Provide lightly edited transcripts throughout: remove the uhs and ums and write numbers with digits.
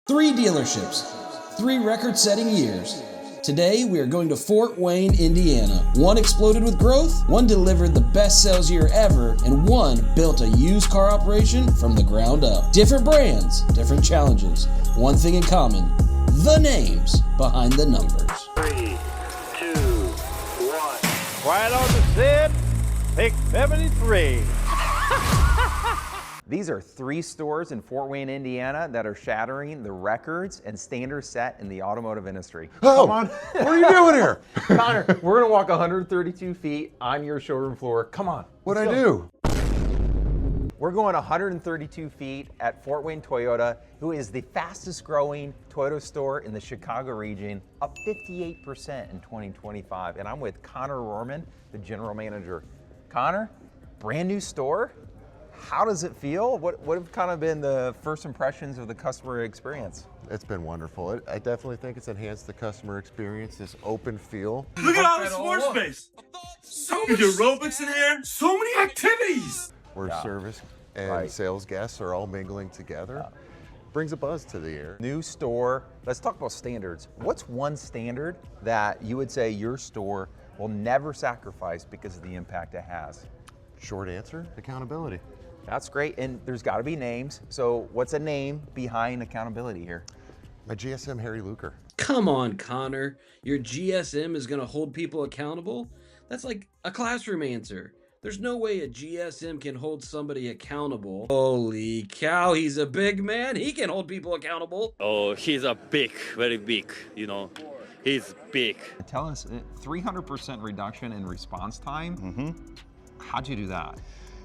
3 dealerships, 3 record-setting years. Today, we are going to Fort Wayne, Indiana. One exploded with growth, one delivered the best sales year ever, and one built a used car operation from the ground up. Different brands, different challenges. One thing in common, the names behind the numbers. 3, 2, 1. Quiet on the set, pick 73. These are 3 stores in Fort Wayne, Indiana that are shattering the records and standards set in the automotive industry. Oh, Come on. What are you doing here? Connor, we're gonna walk 132 feet on your showroom floor. Come on. What'd I do? We're going 132 feet at Fort Wayne Toyota, who is the fastest growing Toyota store in the Chicago region, up 58% in 2025. And I'm with Connor Rohrman, the general manager. Connor, brand new store. How does it feel? What have kind of been the first impressions of the customer experience? It's been wonderful. I definitely think it's enhanced the customer experience, this open feel. Look at all this floor space. So many aerobics in here. So many activities. Where service and sales guests are all mingling together. Brings a buzz to the air. New store. Let's talk about standards. What's one standard that you would say your store will never sacrifice because of the impact it has? Short answer, accountability. That's great, and there's got to be names. So what's a name behind accountability here? My GSM, Harry Luker. Come on, Connor. Your GSM is going to hold people accountable? That's like a classroom answer. There's no way a GSM can hold somebody accountable. Holy cow, he's a big man. He can hold people accountable. Oh, he's a big, very big, he's big. Tell us, 300% reduction in response time. How'd you do that?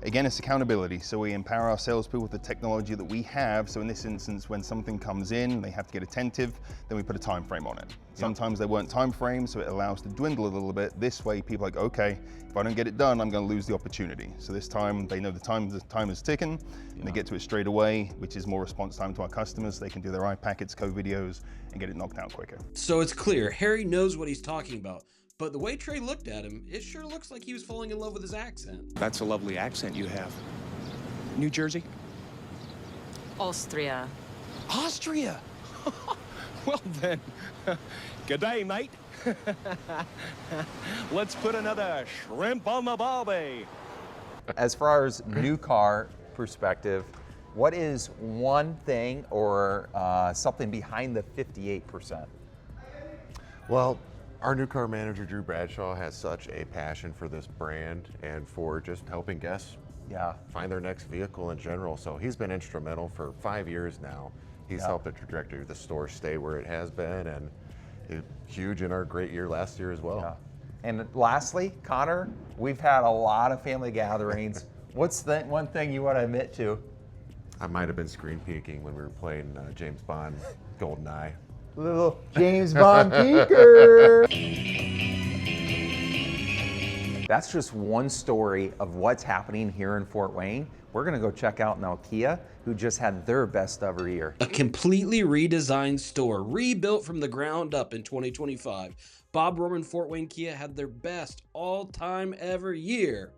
Again, it's accountability. So we empower our salespeople with the technology that we have. So in this instance, when something comes in, they have to get attentive, then we put a time frame on it. Sometimes they weren't time frames, so it allows to dwindle a little bit. This way, people are like, okay, if I don't get it done, I'm gonna lose the opportunity. So this time, they know the time is ticking, and they get to it straight away, which is more response time to our customers. They can do their iPackets, code videos, and get it knocked out quicker. So it's clear, Harry knows what he's talking about. But the way Trey looked at him, it sure looks like he was falling in love with his accent. That's a lovely accent you have. New Jersey? Austria. Austria? Well then, good day, mate. Let's put another shrimp on the barbie. As far as new car perspective, what is one thing or something behind the 58%? Well, our new car manager, Drew Bradshaw, has such a passion for this brand and for just helping guests find their next vehicle in general. So he's been instrumental for 5 years now. He's helped the trajectory of the store stay where it has been, and huge in our great year last year as well. And lastly, Connor, we've had a lot of family gatherings. What's the one thing you want to admit to? I might have been screen peeking when we were playing James Bond GoldenEye. Little James Bond peeker. That's just one story of what's happening here in Fort Wayne. We're gonna go check out now Kia, who just had their best ever year. A completely redesigned store, rebuilt from the ground up in 2025. Bob Rohrman Fort Wayne Kia had their best all-time ever year.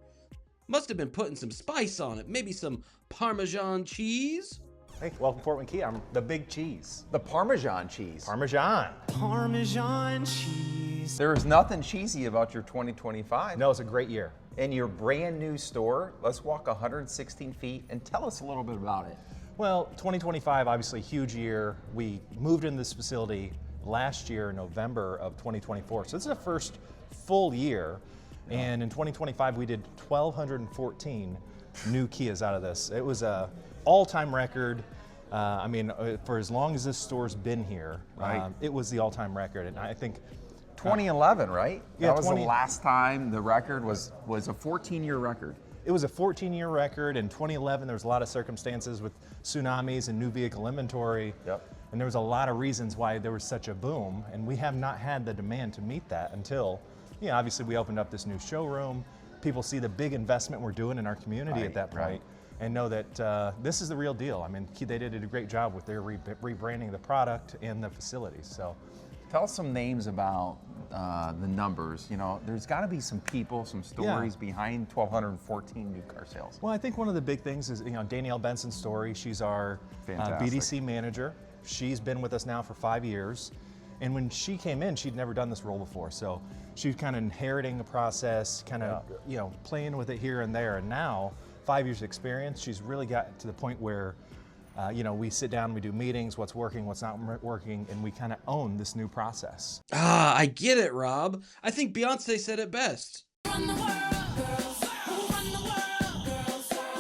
Must have been putting some spice on it, maybe some Parmesan cheese? Hey, welcome to Fort Wayne Kia. I'm the big cheese. The Parmesan cheese. Parmesan. Parmesan cheese. There is nothing cheesy about your 2025. No, it's a great year. In your brand new store, let's walk 116 feet and tell us a little bit about it. Well, 2025, obviously a huge year. We moved into this facility last year in November of 2024. So this is the first full year. And in 2025, we did 1,214 new Kias out of this. It was a all-time record. For as long as this store's been here, it was the all-time record. And I think 2011, right? Yeah, that was the last time the record was a 14-year record. It was a 14-year record. In 2011, there was a lot of circumstances with tsunamis and new vehicle inventory. And there was a lot of reasons why there was such a boom. And we have not had the demand to meet that until, obviously we opened up this new showroom. People see the big investment we're doing in our community at that point. And know that this is the real deal. I mean, they did a great job with their rebranding the product and the facilities. So, tell us some names about the numbers. There's got to be some people, some stories behind 1,214 new car sales. Well, I think one of the big things is Danielle Benson's story. She's our BDC manager. She's been with us now for 5 years. And when she came in, she'd never done this role before. So she was kind of inheriting the process, kind of playing with it here and there. And now, 5 years experience, she's really got to the point where we sit down, we do meetings, what's working, what's not working, and we kind of own this new process. Ah, I get it, Rob. I think Beyonce said it best.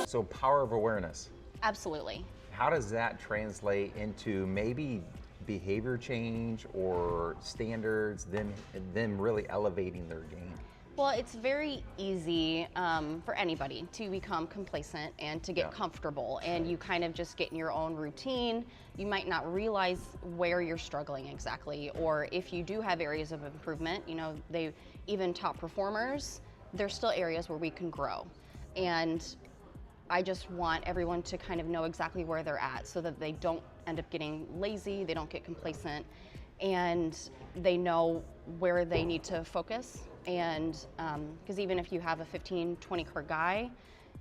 So power of awareness. Absolutely. How does that translate into maybe behavior change or standards, them really elevating their game? Well, it's very easy for anybody to become complacent and to get comfortable, and you kind of just get in your own routine. You might not realize where you're struggling exactly, or if you do have areas of improvement, even top performers, there's still areas where we can grow. And I just want everyone to kind of know exactly where they're at so that they don't end up getting lazy, they don't get complacent, and they know where they need to focus. And because even if you have a 15, 20 car guy,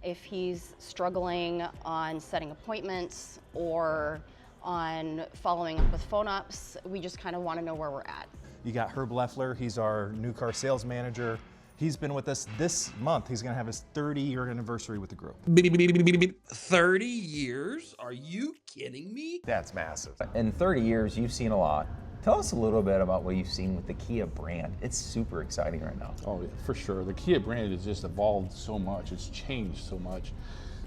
if he's struggling on setting appointments or on following up with phone ups, we just kind of want to know where we're at. You got Herb Leffler, he's our new car sales manager. He's been with us this month. He's gonna have his 30-year anniversary with the group. 30 years? Are you kidding me? That's massive. In 30 years, you've seen a lot. Tell us a little bit about what you've seen with the Kia brand. It's super exciting right now. Oh, yeah, for sure. The Kia brand has just evolved so much. It's changed so much.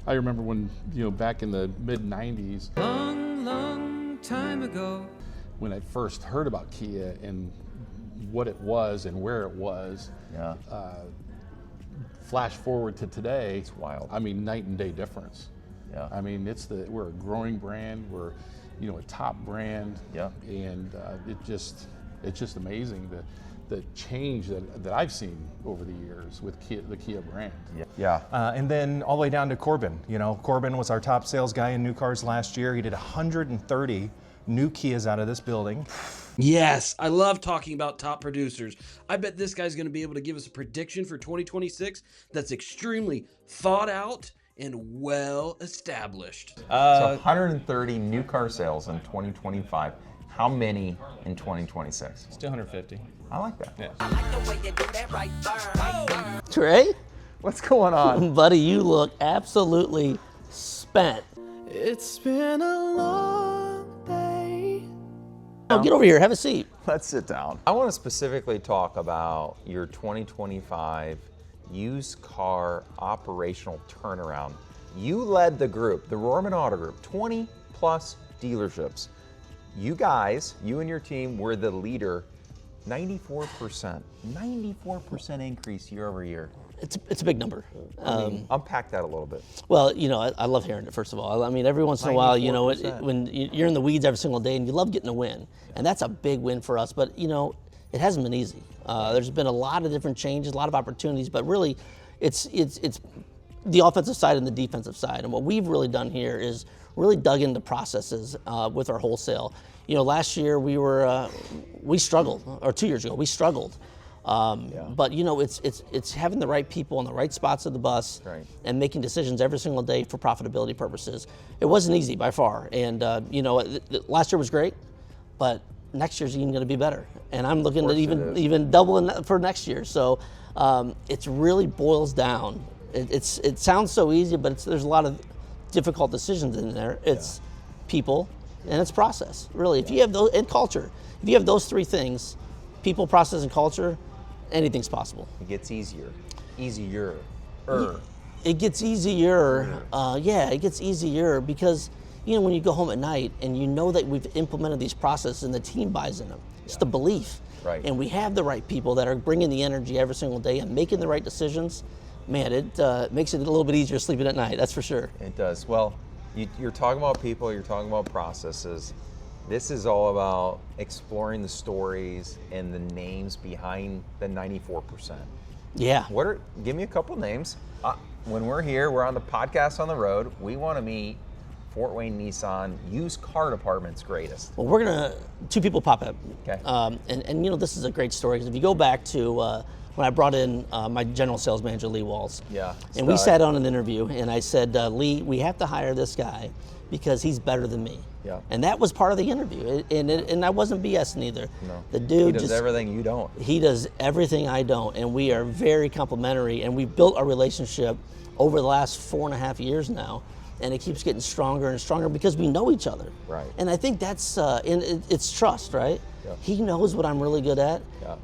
I remember when, back in the mid-90s. Long time ago. When I first heard about Kia and what it was and where it was. Yeah. Flash forward to today. It's wild. I mean, night and day difference. Yeah. I mean, we're a growing brand. We're, a top brand. Yeah. And it's just amazing the change that I've seen over the years with the Kia brand. Yeah. And then all the way down to Corbin. Corbin was our top sales guy in new cars last year. He did 130 new Kias out of this building. Yes, I love talking about top producers. I bet this guy's going to be able to give us a prediction for 2026 that's extremely thought out and well established. So 130 new car sales in 2025. How many in 2026? It's 250. I like that. Yeah. Trey? What's going on? Buddy, you look absolutely spent. It's been a long day. Oh, get over here, have a seat. Let's sit down. I want to specifically talk about your 2025 used car operational turnaround. You led the group, the Rohrman Auto Group, 20 plus dealerships. You guys, you and your team were the leader, 94% increase year over year. It's a big number. Unpack that a little bit. Well, I love hearing it, first of all. I mean, every once in a while, when you're in the weeds every single day and you love getting a win, and that's a big win for us, but, it hasn't been easy. There's been a lot of different changes, a lot of opportunities, but really, it's the offensive side and the defensive side. And what we've really done here is really dug into processes with our wholesale. Last year we struggled, or 2 years ago, we struggled. But it's having the right people in the right spots of the bus, right, and making decisions every single day for profitability purposes. It wasn't easy by far, and last year was great, but next year's even going to be better. And I'm looking at even doubling that for next year. So it really boils down. It sounds so easy, but there's a lot of difficult decisions in there. It's people and it's process. Really, if you have those, and culture, if you have those three things, people, process, and culture, anything's possible. It gets easier. Easier. It gets easier. It gets easier because when you go home at night and you know that we've implemented these processes and the team buys in them. It's the belief. Right. And we have the right people that are bringing the energy every single day and making the right decisions. Man, it makes it a little bit easier sleeping at night, that's for sure. It does. Well, you're talking about people, you're talking about processes. This is all about exploring the stories and the names behind the 94%. Yeah. Give me a couple names. When we're here, we're on the podcast on the road. We want to meet Fort Wayne Nissan used car department's greatest. Well, we're gonna, two people pop up. Okay. And this is a great story because if you go back to when I brought in my general sales manager, Lee Walls. Yeah. And we sat on an interview and I said, Lee, we have to hire this guy because he's better than me. Yeah. And that was part of the interview, and I wasn't BSing either. No. The dude he does everything you don't. He does everything I don't, and we are very complimentary, and we've built our relationship over the last 4.5 years now, and it keeps getting stronger and stronger because we know each other. Right. And I think that's, it's trust, right? Yeah. He knows what I'm really good at. Yeah.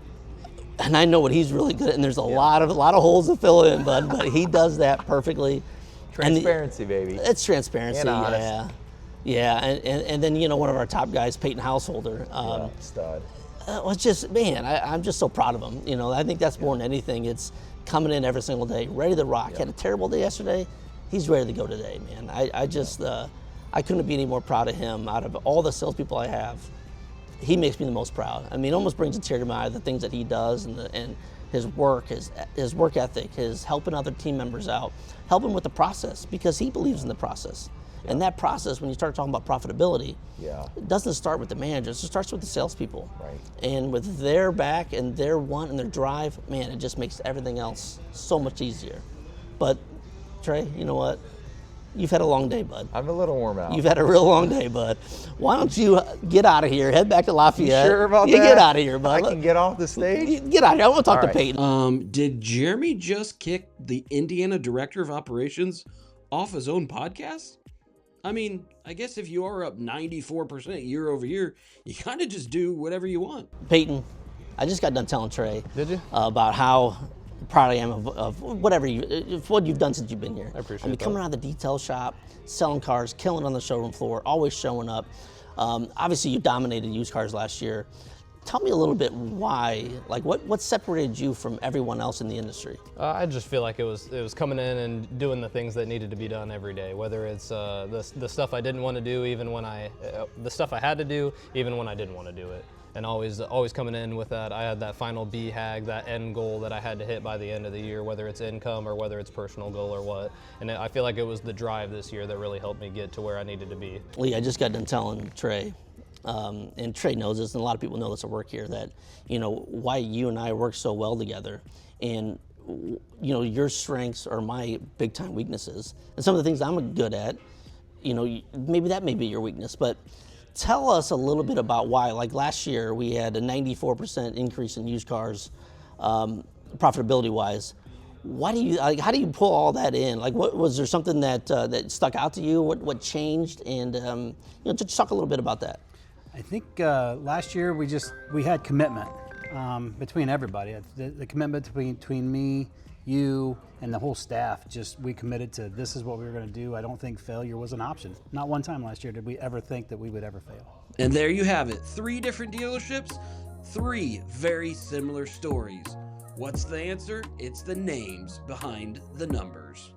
And I know what he's really good at, and there's a lot of holes to fill in, bud. But he does that perfectly. Transparency, baby. It's transparency, And honest. yeah. And then one of our top guys, Peyton Householder. Stud. It's just, man, I'm just so proud of him. I think that's more than anything. It's coming in every single day, ready to rock. Had a terrible day yesterday. He's ready to go today, man. I just I couldn't be any more proud of him. Out of all the salespeople I have, he makes me the most proud. I mean, it almost brings a tear to my eye, the things that he does and his work, his work ethic, his helping other team members out, helping with the process because he believes in the process. Yeah. And that process, when you start talking about profitability, it doesn't start with the managers, it starts with the salespeople. Right. And with their back and their want and their drive, man, it just makes everything else so much easier. But Trey, you know what? You've had a long day, bud. I'm a little warm out. You've had a real long day, bud. Why don't you get out of here, head back to Lafayette. You sure about that? Get out of here, bud. I can get off the stage? Get out of here. I want to talk to Peyton. Did Jeremy just kick the Indiana Director of Operations off his own podcast? I mean, I guess if you are up 94% year over year, you kind of just do whatever you want. Peyton, I just got done telling Trey. Did you? About how proud I am of what you've done since you've been here. I appreciate mean, that. coming out of the detail shop, selling cars, killing on the showroom floor, always showing up. Obviously, you dominated used cars last year. Tell me a little bit why, like what separated you from everyone else in the industry? I just feel like it was coming in and doing the things that needed to be done every day, whether it's the stuff I didn't want to do, even when the stuff I had to do, even when I didn't want to do it. And always coming in with that, I had that final BHAG, that end goal that I had to hit by the end of the year, whether it's income or whether it's personal goal or what. And I feel like it was the drive this year that really helped me get to where I needed to be. Lee, I just got done telling Trey, and Trey knows this, and a lot of people know this at work here, that why you and I work so well together, and your strengths are my big time weaknesses, and some of the things I'm good at, maybe that may be your weakness, but. Tell us a little bit about why. Like last year, we had a 94% increase in used cars, profitability-wise. How do you pull all that in? Like, what was there something that stuck out to you? What changed? And just talk a little bit about that. I think last year we had commitment between everybody. The commitment between me, you, and the whole staff. We committed to this is what we were going to do. I don't think failure was an option. Not one time last year did we ever think that we would ever fail. And there you have it. 3 different dealerships, 3 very similar stories. What's the answer? It's the names behind the numbers.